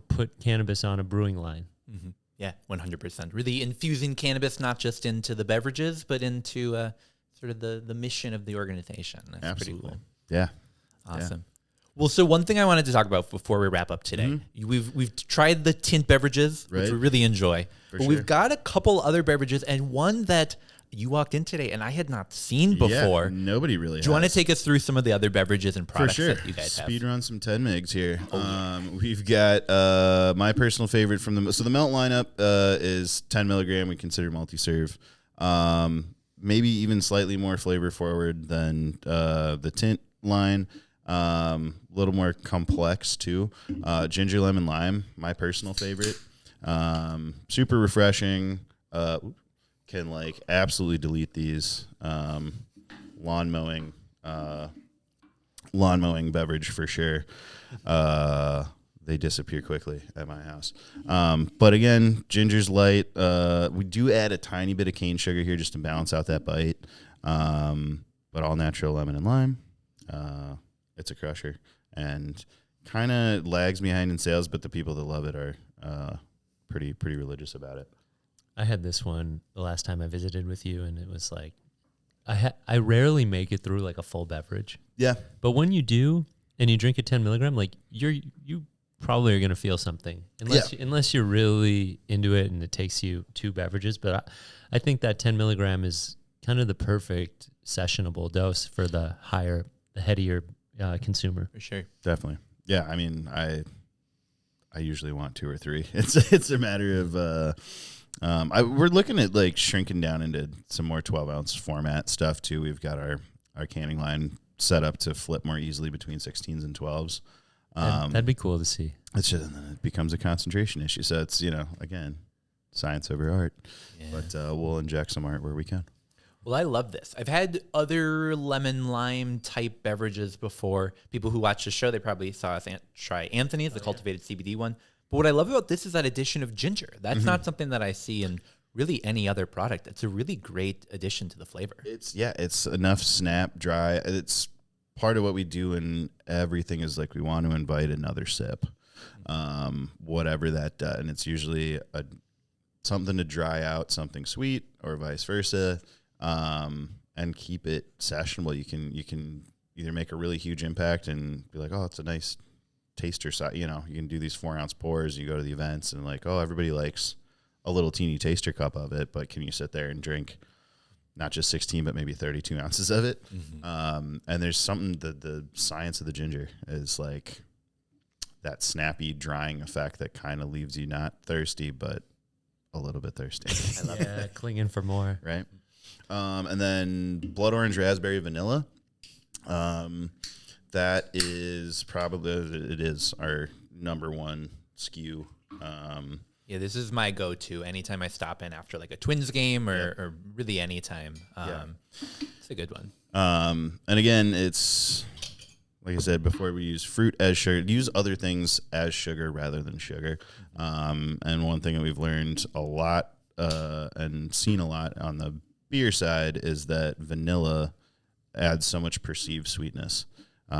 Speaker 3: put cannabis on a brewing line.
Speaker 1: Mm-hmm. Yeah, 100%. Really infusing cannabis not just into the beverages, but into sort of the mission of the organization. That's
Speaker 2: Absolutely.
Speaker 1: pretty cool.
Speaker 2: Yeah.
Speaker 1: Awesome. Yeah. Well, so one thing I wanted to talk about before we wrap up today, we've tried the tint beverages, which we really enjoy, but we've got a couple other beverages, and one that you walked in today and I had not seen before.
Speaker 2: Yeah, nobody really.
Speaker 1: Do you want to take us through some of the other beverages and products that you guys have?
Speaker 2: Speed run some 10 migs here. We've got my personal favorite from the melt lineup is 10 milligram. We consider multi-serve. Maybe even slightly more flavor forward than the tint line. A little more complex too. Ginger lemon lime, my personal favorite. Super refreshing. Can like absolutely delete these. Lawn mowing beverage for sure. They disappear quickly at my house. But again, ginger's light. We do add a tiny bit of cane sugar here just to balance out that bite. But all natural lemon and lime. It's a crusher and kind of lags behind in sales, but the people that love it are pretty religious about it.
Speaker 3: I had this one the last time I visited with you, and it was like I rarely make it through like a full beverage.
Speaker 2: Yeah,
Speaker 3: but when you do and you drink a 10 milligram, like you probably are gonna feel something unless you're really into it and it takes you 2 beverages. But I think that 10 milligram is kind of the perfect sessionable dose for the headier consumer.
Speaker 1: For sure.
Speaker 2: Definitely. Yeah. I mean, I usually want 2 or 3. It's a matter of, we're looking at like shrinking down into some more 12-ounce format stuff too. We've got our canning line set up to flip more easily between 16s and 12s.
Speaker 3: That'd be cool to see.
Speaker 2: It's just, it becomes a concentration issue. So it's, again, science over art, but we'll inject some art where we can.
Speaker 1: Well, I love this. I've had other lemon lime type beverages before. People who watch the show, they probably saw us try Anthony's, the cultivated CBD one. But what I love about this is that addition of ginger. That's not something that I see in really any other product. It's a really great addition to the flavor.
Speaker 2: It's enough snap, dry. It's part of what we do, and everything is like we want to invite another sip, whatever that does. And it's usually something to dry out something sweet or vice versa. And keep it sessionable. You can either make a really huge impact and be like, oh, it's a nice taster size. You can do these 4-ounce pours. You go to the events and like, oh, everybody likes a little teeny taster cup of it, but can you sit there and drink not just 16, but maybe 32 ounces of it? And there's something the science of the ginger is like that snappy drying effect that kind of leaves you not thirsty, but a little bit thirsty.
Speaker 3: I love it. Clinging for more.
Speaker 2: Right. And then blood orange raspberry vanilla. That is probably our number one SKU.
Speaker 1: Yeah, this is my go-to anytime I stop in after like a Twins game or really anytime. It's a good one.
Speaker 2: And again, it's like I said before, we use fruit as sugar. Use other things as sugar rather than sugar. And one thing that we've learned a lot and seen a lot on the beer side is that vanilla adds so much perceived sweetness.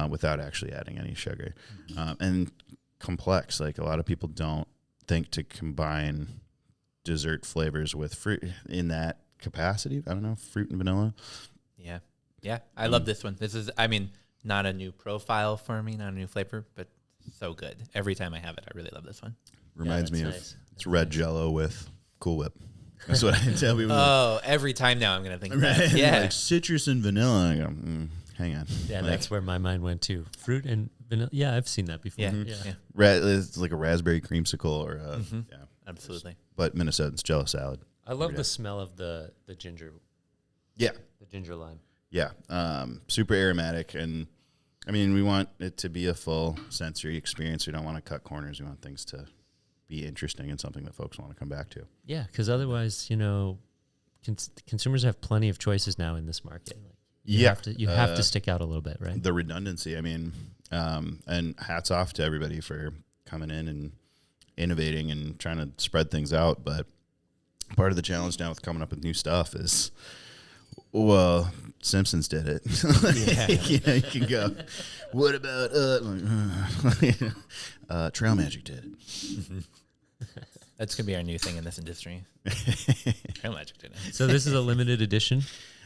Speaker 2: without actually adding any sugar. And complex, like a lot of people don't think to combine dessert flavors with fruit in that capacity. I don't know, fruit and vanilla.
Speaker 1: Yeah. I love this one. This is, I mean, not a new profile for me, not a new flavor, but so good. Every time I have it, I really love this one.
Speaker 2: Reminds me of it's red Jello with Cool Whip. That's what I tell people.
Speaker 1: Oh, every time now I'm going to think
Speaker 2: right?
Speaker 1: that. Yeah.
Speaker 2: Like citrus and vanilla. I go, hang on.
Speaker 3: Yeah,
Speaker 2: like,
Speaker 3: that's where my mind went to. Fruit and vanilla. Yeah, I've seen that before.
Speaker 1: Yeah.
Speaker 2: It's like a raspberry creamsicle or yeah.
Speaker 1: Absolutely.
Speaker 2: But Minnesotans Jello salad.
Speaker 3: I love the smell of the ginger.
Speaker 2: Yeah.
Speaker 3: The ginger lime.
Speaker 2: Yeah. Super aromatic. And I mean, we want it to be a full sensory experience. We don't want to cut corners. We want things to be interesting and something that folks want to come back to.
Speaker 3: Yeah, because otherwise, consumers have plenty of choices now in this market. Like, you have to stick out a little bit, right?
Speaker 2: The redundancy. I mean, and hats off to everybody for coming in and innovating and trying to spread things out. But part of the challenge now with coming up with new stuff is, well, Simpsons did it. You can go, what about Trail Magic did it.
Speaker 1: That's going to be our new thing in this industry. Trail Magic did it.
Speaker 3: So this is a limited edition?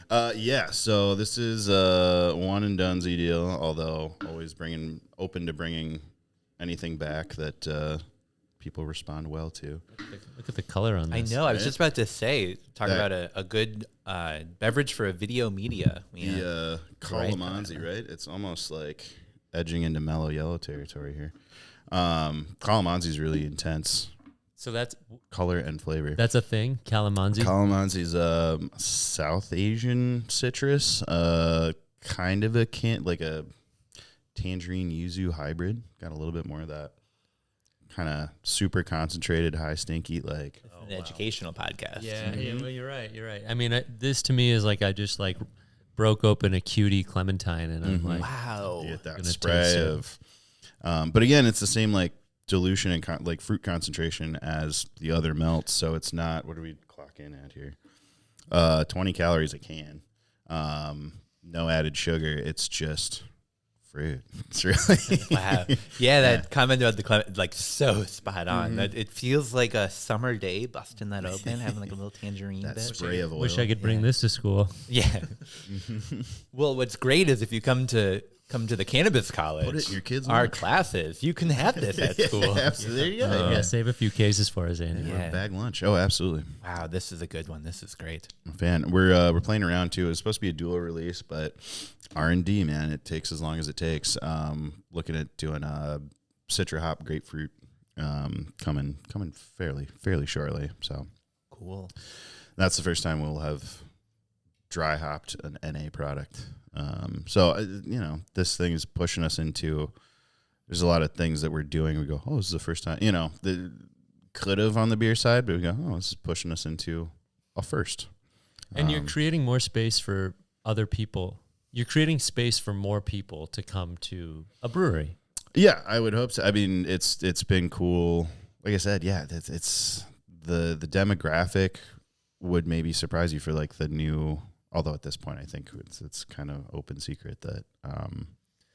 Speaker 2: Yeah, so this is a one and donezy deal, although always open to bringing anything back that people respond well to.
Speaker 3: Look at the color on this.
Speaker 1: I know. I was just about to say, about a good beverage for a video media.
Speaker 2: The Calamansi, right? It's almost like edging into mellow yellow territory here. Calamansi is really intense.
Speaker 3: So that's
Speaker 2: color and flavor.
Speaker 3: That's a thing, calamansi.
Speaker 2: Calamansi is a South Asian citrus, kind of like a tangerine yuzu hybrid. Got a little bit more of that kind of super concentrated, high stinky, like
Speaker 1: an educational podcast.
Speaker 3: Yeah, yeah. Well, you're right. I mean, this to me is like I just like broke open a cutie clementine, and I'm like,
Speaker 1: wow,
Speaker 2: you get that spray of. But again, it's the same like dilution and like fruit concentration as the other melts, so it's not. What do we clock in at here? 20 calories a can. No added sugar. It's just fruit. It's really
Speaker 1: wow. Yeah, that comment about the like so spot on. That it feels like a summer day, busting that open, having like a little tangerine.
Speaker 2: That
Speaker 1: bit.
Speaker 2: spray of oil.
Speaker 3: Wish I could bring this to school.
Speaker 1: Yeah. Well, what's great is if you come to the cannabis college,
Speaker 2: put it in your kids'
Speaker 1: our
Speaker 2: lunch.
Speaker 1: classes, you can have this at school.
Speaker 2: Absolutely. There you go.
Speaker 3: Yeah, save a few cases for us, Andy.
Speaker 1: Yeah.
Speaker 2: Bag lunch. Oh, absolutely.
Speaker 1: Wow, this is a good one. This is great.
Speaker 2: I'm a fan. We're playing around too. It's supposed to be a dual release, but R&D, man, it takes as long as it takes. Looking at doing a Citra hop grapefruit coming fairly shortly. So
Speaker 1: cool.
Speaker 2: That's the first time we'll have dry hopped an NA product. So this thing is pushing us into. There's a lot of things that we're doing. We go, oh, this is the first time. Could have on the beer side, but we go, oh, this is pushing us into a first.
Speaker 3: And you're creating more space for other people. You're creating space for more people to come to a brewery.
Speaker 2: Yeah, I would hope so. I mean, it's been cool. Like I said, yeah, it's the demographic would maybe surprise you for like the new. Although at this point, I think it's kind of open secret that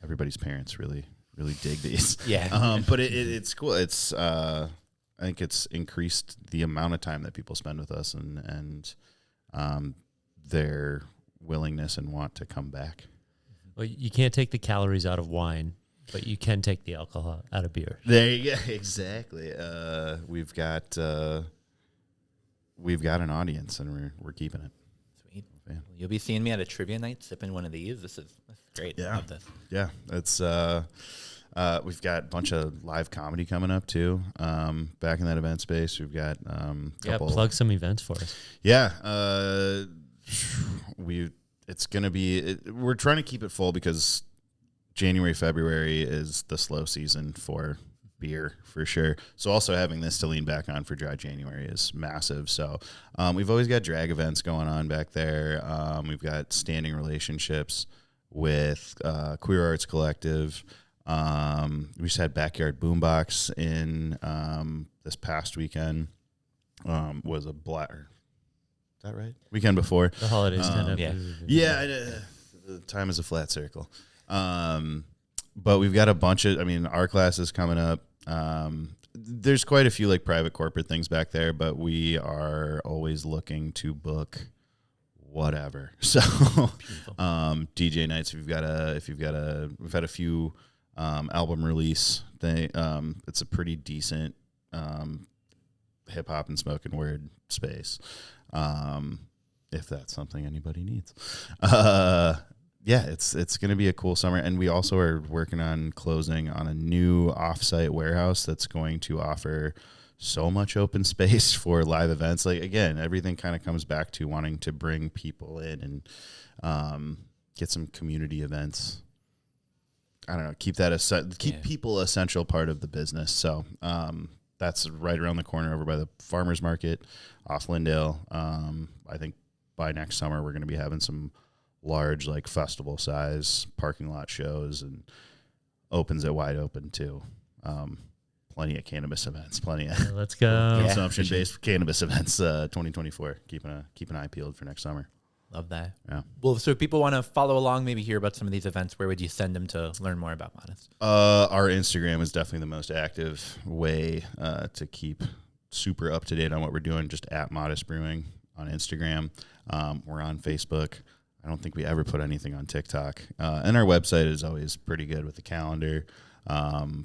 Speaker 2: everybody's parents really dig these.
Speaker 1: Yeah.
Speaker 2: But it's cool. It's I think it's increased the amount of time that people spend with us and their willingness and want to come back.
Speaker 3: Well, you can't take the calories out of wine, but you can take the alcohol out of beer.
Speaker 2: There you go. Exactly. We've got an audience, and we're keeping it.
Speaker 1: Sweet. Well, you'll be seeing me at a trivia night sipping one of these. This is great.
Speaker 2: Yeah.
Speaker 1: I love this.
Speaker 2: Yeah. It's we've got a bunch of live comedy coming up too. Back in that event space, we've got
Speaker 3: plug some events for us.
Speaker 2: Yeah. It's gonna be. We're trying to keep it full because January, February is the slow season for beer for sure. So also having this to lean back on for dry January is massive. So we've always got drag events going on back there. We've got standing relationships with Queer Arts Collective. We just had Backyard Boombox in this past weekend. Was a blatter. Is that right? Weekend before.
Speaker 3: The holidays kind of.
Speaker 2: Yeah. The time is a flat circle. But we've got a bunch of, our class is coming up. There's quite a few like private corporate things back there, but we are always looking to book whatever. So, DJ nights, we've had a few, album release thing. It's a pretty decent, hip hop and spoken word space. If that's something anybody needs. Yeah, it's going to be a cool summer. And we also are working on closing on a new offsite warehouse that's going to offer so much open space for live events. Like, again, everything kind of comes back to wanting to bring people in and get some community events. I don't know, keep people a central part of the business. So that's right around the corner over by the farmers market off Lindale. I think by next summer, we're going to be having some large, like festival size parking lot shows, and opens it wide open too. Plenty of cannabis events, plenty of
Speaker 3: let's go
Speaker 2: consumption based cannabis events. 2024. Keep an eye peeled for next summer.
Speaker 1: Love that.
Speaker 2: Yeah.
Speaker 1: Well, so if people want to follow along, maybe hear about some of these events, where would you send them to learn more about Modist?
Speaker 2: Our Instagram is definitely the most active way to keep super up to date on what we're doing. Just at Modist Brewing on Instagram. We're on Facebook. I don't think we ever put anything on TikTok. And our website is always pretty good with the calendar,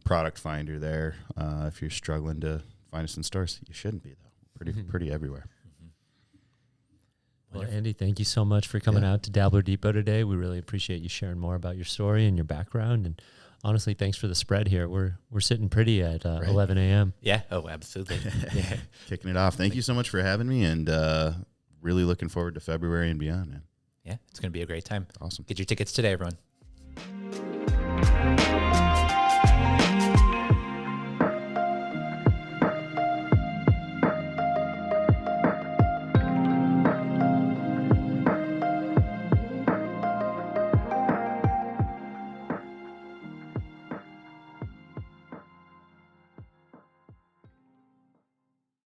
Speaker 2: product finder there. If you're struggling to find us in stores, you shouldn't be though. Pretty everywhere.
Speaker 3: Well, Andy, thank you so much for coming out to Dabbler Depot today. We really appreciate you sharing more about your story and your background. And honestly, thanks for the spread here. We're sitting pretty at 11 a.m.
Speaker 1: Yeah. Oh, absolutely. Yeah.
Speaker 2: Kicking it off. Thank you so much for having me, and really looking forward to February and beyond, man.
Speaker 1: Yeah, it's going to be a great time.
Speaker 2: Awesome.
Speaker 1: Get your tickets today, everyone.